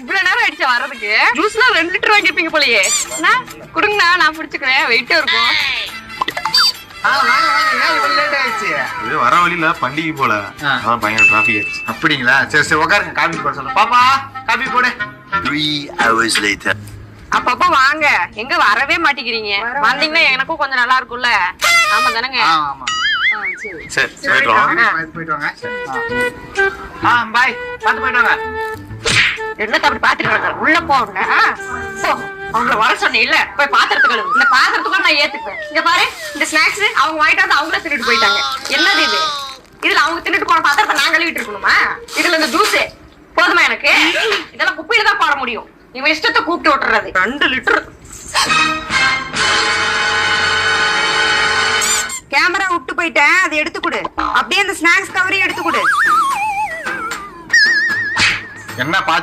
இவ்வளவு நேரம் ஆயிடுச்சு வர்றதுக்கு. ஜூஸ்லாம் 2 லிட்டர் வாங்கிருப்பீங்க போலயே. குடுங்கண்ணா, நான் பிடிச்சுக்கிறேன். வெயிட்டா இருக்கும். இது வர வழியில பண்டிகை போல அதான் பயங்கர டிராபிக் ஆயிடுச்சு. அப்படிங்களா? சரி சரி உட்காருங்க, காபி போட சொல்ல. பாப்பா காபி போடு. 3 hours later. அப்பப்ப வாங்க, எங்க வரவே மாட்டேங்கிறீங்க. வந்தீங்கன்னா எனக்கும் கொஞ்சம் நல்லா இருக்கும்ல. ஆமா தானங்க? ஆமா சரி போயிட்டு வாங்க. போயிட்டு வாங்க. பாய், பார்த்து போயிட்டு வாங்க. என்னத்த அப்படி பாத்துட்டு உள்ள போங்க. அவங்கள வர சொன்னீங்கல்ல, போய் பாத்திரத்து கழுவு. இந்த பாத்திரத்துக்கு நான் ஏத்துக்குவேன். இங்க பாரு, இந்த ஸ்நாக்ஸ் அவங்க வாங்கிட்டு வந்து அவங்களே தின்னுட்டு போயிட்டாங்க. என்னது இது? இதுல அவங்க தின்னுட்டு போன பாத்திரத்தை நான் கழுவிட்டு இருக்கணுமா? இதுல இந்த ஜூஸ் போதுமா எனக்கு? இதெல்லாம் குப்பையில தான் போட முடியும். இவன் இஷ்டத்தை கூப்பிட்டு விட்டுறது. 2 லிட்டர். கேமரா விட்டு போயிட்டேன், அதை எடுத்து கொடு. அப்படியே அந்த ஸ்நாக்ஸ் கவரையும் எடுத்து கொடு. என்ன பாத்து